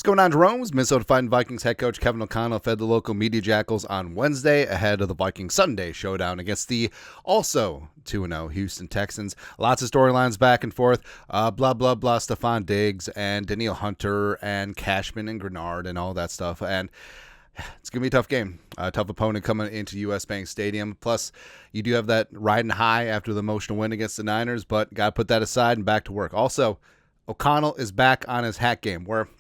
going on, Jerome's? Minnesota Vikings head coach Kevin O'Connell fed the local media jackals on Wednesday ahead of the Vikings Sunday showdown against the also 2-0 Houston Texans. Lots of storylines back and forth. Blah, blah, blah. Stephon Diggs and Danielle Hunter and Cashman and Grenard and all that stuff. And it's going to be a tough game. A tough opponent coming into U.S. Bank Stadium. Plus, you do have that riding high after the emotional win against the Niners, but got to put that aside and back to work. Also, O'Connell is back on his hat game, where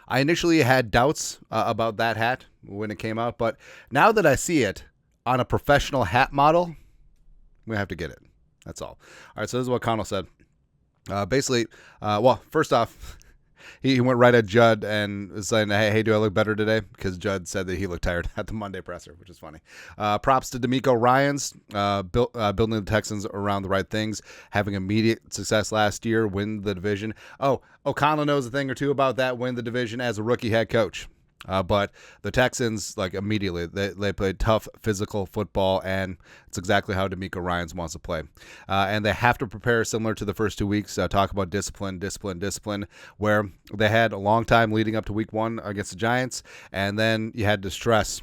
I initially had doubts about that hat when it came out, but now that I see it on a professional hat model, we have to get it. That's all. All right, so this is what O'Connell said. Basically, first off, he went right at Judd and was saying, hey, do I look better today? Because Judd said that he looked tired at the Monday presser, which is funny. Props to DeMeco Ryans, building the Texans around the right things, having immediate success last year, win the division. Oh, O'Connell knows a thing or two about that, win the division as a rookie head coach. But the Texans, immediately, they played tough physical football, and it's exactly how DeMeco Ryans wants to play. And they have to prepare similar to the first 2 weeks, talk about discipline, where they had a long time leading up to week 1 against the Giants, and then you had to stress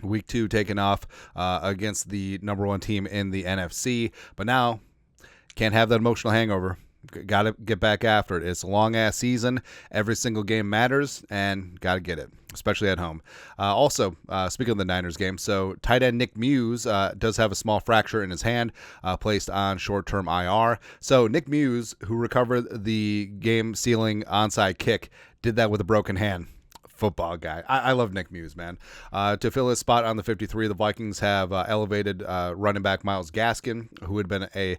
week 2 taking off against the number 1 team in the NFC. But now, can't have that emotional hangover. Got to get back after it. It's a long-ass season. Every single game matters, and got to get it, especially at home. Also, speaking of the Niners game, so tight end Nick Muse does have a small fracture in his hand, placed on short-term IR. So Nick Muse, who recovered the game-sealing onside kick, did that with a broken hand. Football guy. I love Nick Muse, man. To fill his spot on the 53, the Vikings have elevated running back Myles Gaskin, who had been a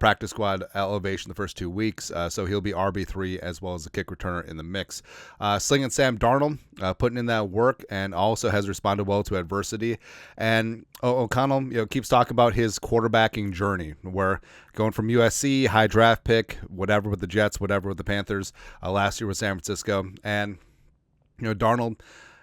practice squad elevation the first 2 weeks, so he'll be RB3 as well as a kick returner in the mix. Slinging Sam Darnold, putting in that work, and also has responded well to adversity. And O'Connell, keeps talking about his quarterbacking journey, where going from USC, high draft pick, whatever with the Jets, whatever with the Panthers, last year with San Francisco, and Darnold,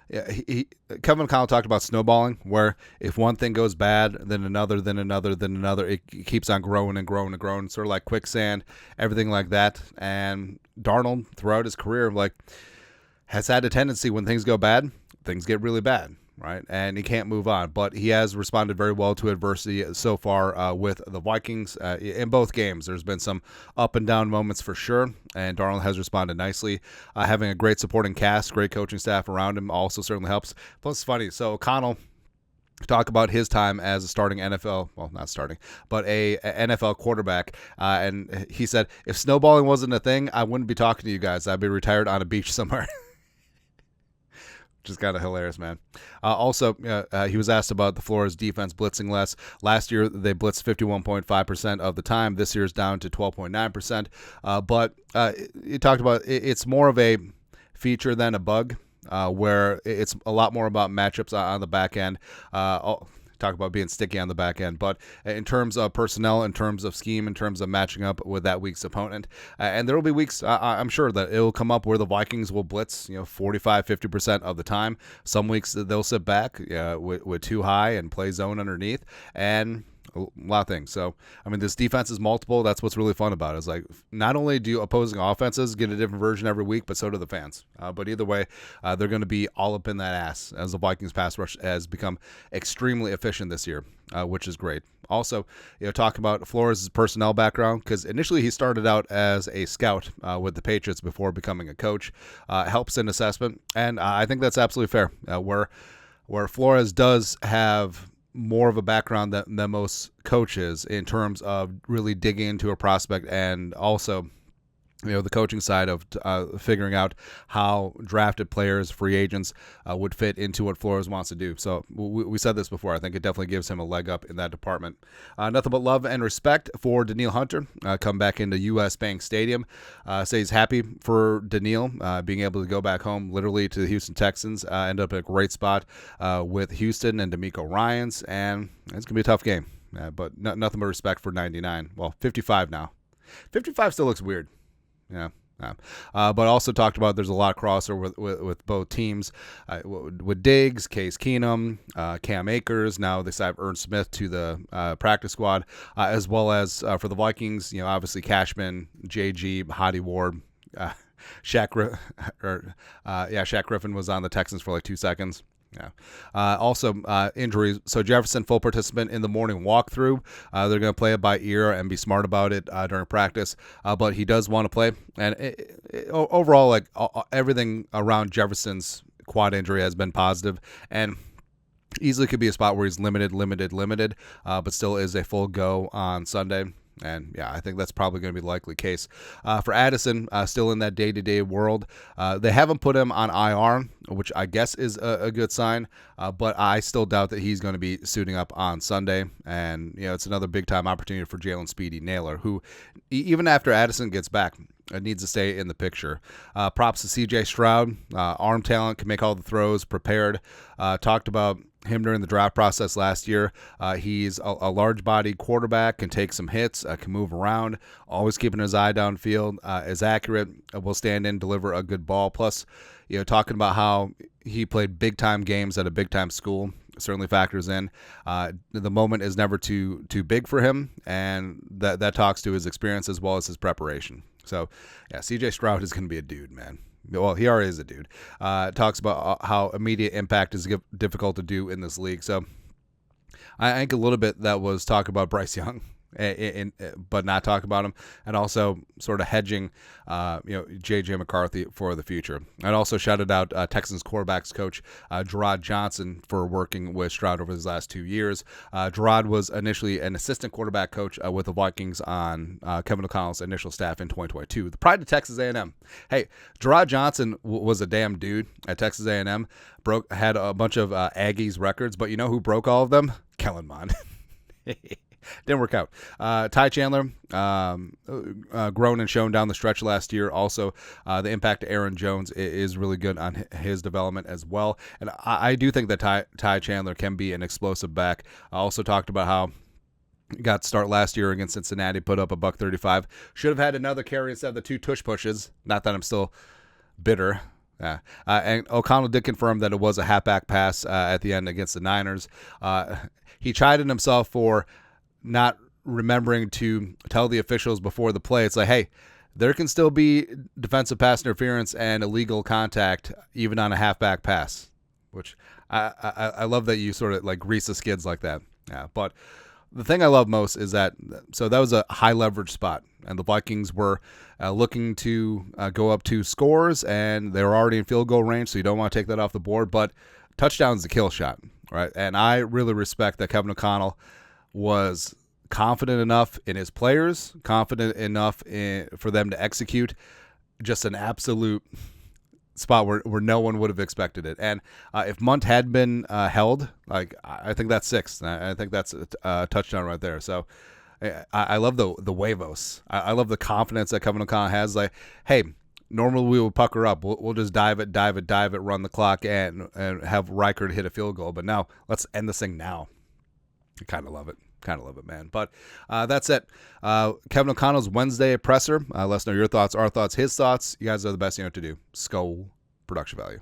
Kevin O'Connell talked about snowballing, where if one thing goes bad, then another, it keeps on growing and growing and growing, sort of like quicksand, everything like that. And Darnold, throughout his career, has had a tendency when things go bad, things get really bad, right? And he can't move on. But he has responded very well to adversity so far with the Vikings. In both games, there's been some up and down moments for sure, and Darnold has responded nicely. Having a great supporting cast, great coaching staff around him also certainly helps. Plus, it's funny. So O'Connell talk about his time as a starting NFL, well, not starting, but a NFL quarterback. And he said, if snowballing wasn't a thing, I wouldn't be talking to you guys. I'd be retired on a beach somewhere. Which is kind of hilarious, man. Also, he was asked about the Flores defense blitzing less. Last year, they blitzed 51.5% of the time. This year's down to 12.9%. But he talked about it's more of a feature than a bug, where it's a lot more about matchups on the back end. Talk about being sticky on the back end, but in terms of personnel, in terms of scheme, in terms of matching up with that week's opponent, and there will be weeks, I'm sure that it will come up where the Vikings will blitz, 45-50% of the time. Some weeks they'll sit back with too high and play zone underneath, and a lot of things. So, this defense is multiple. That's what's really fun about it. It's not only do opposing offenses get a different version every week, but so do the fans. But either way, they're going to be all up in that ass, as the Vikings pass rush has become extremely efficient this year, which is great. Also, talk about Flores' personnel background, because initially he started out as a scout with the Patriots before becoming a coach. Helps in assessment, and I think that's absolutely fair. Where Flores does have more of a background than most coaches in terms of really digging into a prospect, and also the coaching side of figuring out how drafted players, free agents would fit into what Flores wants to do. So we said this before. I think it definitely gives him a leg up in that department. Nothing but love and respect for Danielle Hunter. Come back into U.S. Bank Stadium. Say he's happy for Danielle being able to go back home literally to the Houston Texans. End up in a great spot with Houston and DeMeco Ryans. And it's going to be a tough game. But nothing but respect for 99. Well, 55 now. 55 still looks weird. Yeah. But also talked about there's a lot of crossover with both teams, with Diggs, Case Keenum, Cam Akers. Now they have Ernst Smith to the practice squad, as well as for the Vikings, obviously Cashman, JG, Hottie Ward. Shaq Griffin was on the Texans for like 2 seconds. Yeah. Also, injuries. So Jefferson, full participant in the morning walkthrough. They're going to play it by ear and be smart about it during practice. But he does want to play. And overall, like everything around Jefferson's quad injury has been positive, and easily could be a spot where he's limited, but still is a full go on Sunday. And yeah, I think that's probably going to be the likely case. For Addison, still in that day-to-day world, they haven't put him on IR, which I guess is a good sign, but I still doubt that he's going to be suiting up on Sunday. And, it's another big-time opportunity for Jalen Speedy Naylor, who, even after Addison gets back, needs to stay in the picture. Props to C.J. Stroud. Arm talent, can make all the throws, prepared. Talked about him during the draft process last year. He's a large-bodied quarterback, can take some hits, can move around, always keeping his eye downfield, is accurate, will stand in, deliver a good ball. Plus, talking about how he played big-time games at a big-time school certainly factors in. The moment is never too big for him, and that talks to his experience as well as his preparation. So, yeah, C.J. Stroud is going to be a dude, man. Well, he already is a dude. Talks about how immediate impact is difficult to do in this league. So I think a little bit that was talk about Bryce Young, but not talk about him, and also sort of hedging, J.J. McCarthy for the future. I'd also shouted out Texans quarterbacks coach Jerrod Johnson for working with Stroud over his last 2 years. Jerrod was initially an assistant quarterback coach with the Vikings on Kevin O'Connell's initial staff in 2022. The pride of Texas A&M. Hey, Jerrod Johnson was a damn dude at Texas A&M. Had a bunch of Aggies records, but you know who broke all of them? Kellen Mond. Didn't work out. Ty Chandler, grown and shown down the stretch last year. Also, the impact to Aaron Jones is really good on his development as well. And I do think that Ty Chandler can be an explosive back. I also talked about how he got to start last year against Cincinnati, put up a $135. Should have had another carry instead of the 2 tush pushes. Not that I'm still bitter. Yeah. And O'Connell did confirm that it was a halfback pass at the end against the Niners. He chided himself for not remembering to tell the officials before the play. It's like, hey, there can still be defensive pass interference and illegal contact even on a halfback pass, which I love that you sort of like grease the skids like that. Yeah, but the thing I love most is that was a high leverage spot, and the Vikings were looking to go up 2 scores, and they were already in field goal range, so you don't want to take that off the board. But touchdown's the kill shot, right? And I really respect that Kevin O'Connell was confident enough in his players, confident enough for them to execute. Just an absolute spot where no one would have expected it. And if Munt had been held, like I think that's 6. I think that's a touchdown right there. So I love the huevos. I love the confidence that Kevin O'Connell has. Like, hey, normally we would pucker up. We'll just dive it, run the clock, and have Reichard hit a field goal. But now let's end this thing now. I kind of love it. Man. But that's it. Kevin O'Connell's Wednesday presser. Let us know your thoughts, our thoughts, his thoughts. You guys are the best you know what to do. Skull production value.